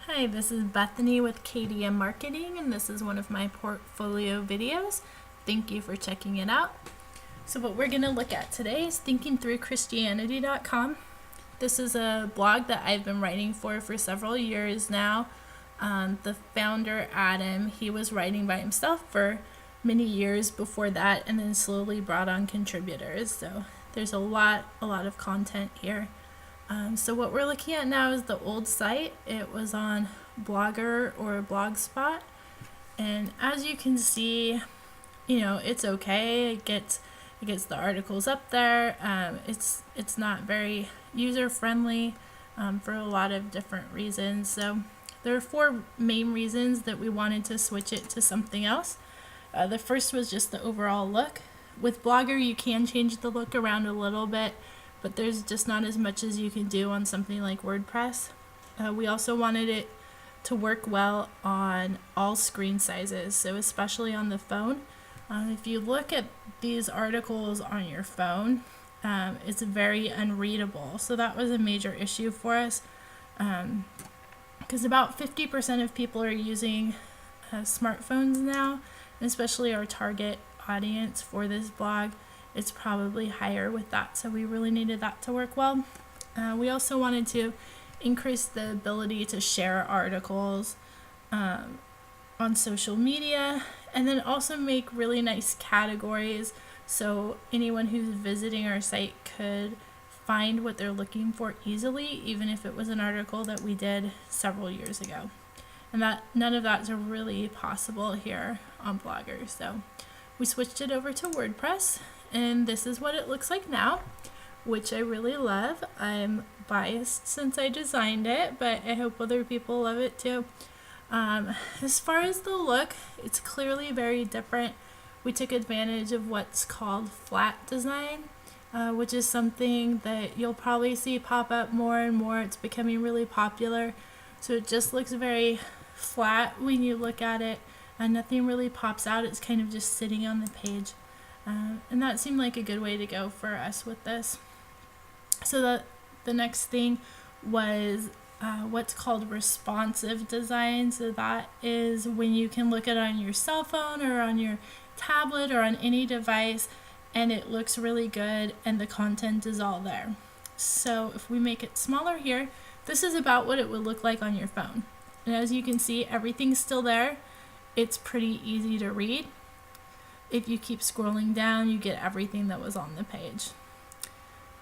Hi, this is Bethany with KDM Marketing, and this is one of my portfolio videos. Thank you for checking it out. So what we're going to look at today is thinkingthroughchristianity.com. This is a blog that I've been writing for several years now. The founder, Adam, he was writing by himself for many years before that, and then slowly brought on contributors. So there's a lot of content here. So what we're looking at now is the old site. It was on Blogger or Blogspot, and as you can see, it's okay. It gets the articles up there. It's not very user friendly for a lot of different reasons. So there are four main reasons that we wanted to switch it to something else. The first was just the overall look. With Blogger, you can change the look around a little bit, but there's just not as much as you can do on something like WordPress. We also wanted it to work well on all screen sizes, so especially on the phone. If you look at these articles on your phone, it's very unreadable. So that was a major issue for us, because about 50% of people are using smartphones now, and especially our target audience for this blog, it's probably higher with that. So we really needed that to work well. We also wanted to increase the ability to share articles on social media, and then also make really nice categories so anyone who's visiting our site could find what they're looking for easily, even if it was an article that we did several years ago. And that none of that's really possible here on Blogger. So we switched it over to WordPress, and this is what it looks like now, which I really love. I'm biased since I designed it, but I hope other people love it too. As far as the look, it's clearly very different. We took advantage of what's called flat design, which is something that you'll probably see pop up more and more. It's becoming really popular. So it just looks very flat when you look at it, and nothing really pops out. It's kind of just sitting on the page. And that seemed like a good way to go for us with this. So the next thing was what's called responsive design. So that is when you can look at it on your cell phone or on your tablet or on any device, and it looks really good and the content is all there. So if we make it smaller here, this is about what it would look like on your phone. And as you can see, everything's still there. It's pretty easy to read. If you keep scrolling down, you get everything that was on the page.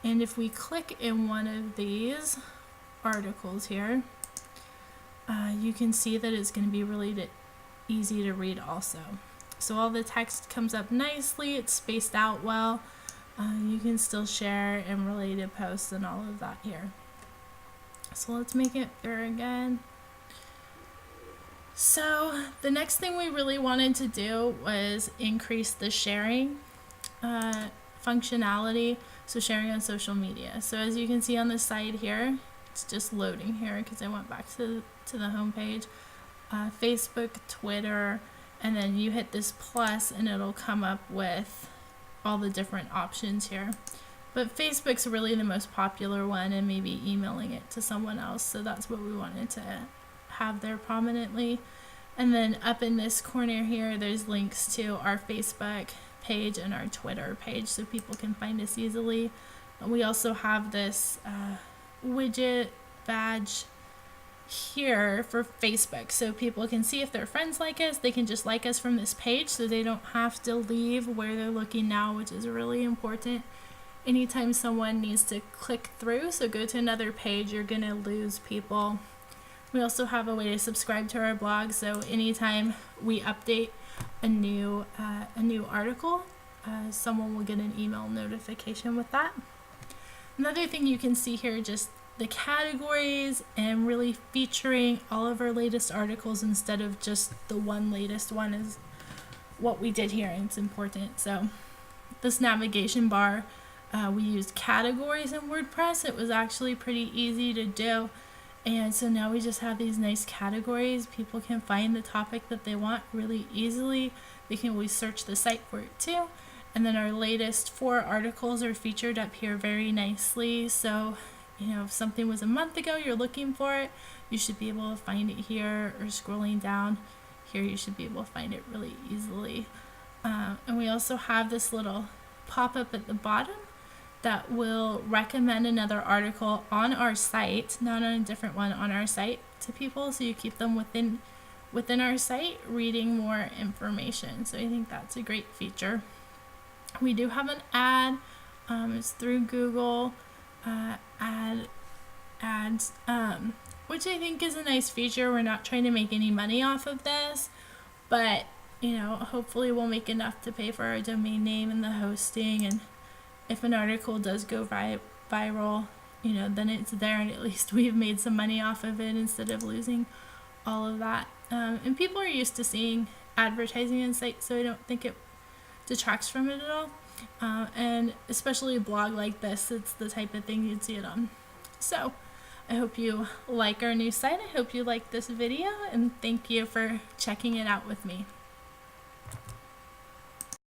And if we click in one of these articles here, you can see that it's going to be really easy to read also. So all the text comes up nicely, it's spaced out well. You can still share and related posts and all of that here. So let's make it bigger again. So the next thing we really wanted to do was increase the sharing functionality, so sharing on social media. So as you can see on the side here, it's just loading here because I went back to the home page. Facebook, Twitter, and then you hit this plus and it'll come up with all the different options here. But Facebook's really the most popular one, and maybe emailing it to someone else. So that's what we wanted to have there prominently. And then up in this corner here, there's links to our Facebook page and our Twitter page so people can find us easily. We also have this widget badge here for Facebook, so people can see if their friends like us. They can just like us from this page, so they don't have to leave where they're looking now, which is really important. Anytime someone needs to click through, so go to another page, you're gonna lose people. We also have a way to subscribe to our blog, so anytime we update a new article, someone will get an email notification with that. Another thing you can see here, just the categories and really featuring all of our latest articles instead of just the one latest one is what we did here, and it's important. So this navigation bar, we used categories in WordPress. It was actually pretty easy to do. And so now we just have these nice categories. People can find the topic that they want really easily. They can always search the site for it too. And then our latest 4 articles are featured up here very nicely. So if something was a month ago, you're looking for it, you should be able to find it here, or scrolling down here, you should be able to find it really easily. And we also have this little pop-up at the bottom that will recommend another article on our site, not on a different one, on our site to people, so you keep them within our site reading more information. So I think that's a great feature. We do have an ad. It's through Google ads, which I think is a nice feature. We're not trying to make any money off of this, but hopefully we'll make enough to pay for our domain name and the hosting, and if an article does go viral, then it's there, and at least we've made some money off of it instead of losing all of that. And people are used to seeing advertising on sites, so I don't think it detracts from it at all. And especially a blog like this, it's the type of thing you'd see it on. So I hope you like our new site. I hope you like this video, and thank you for checking it out with me.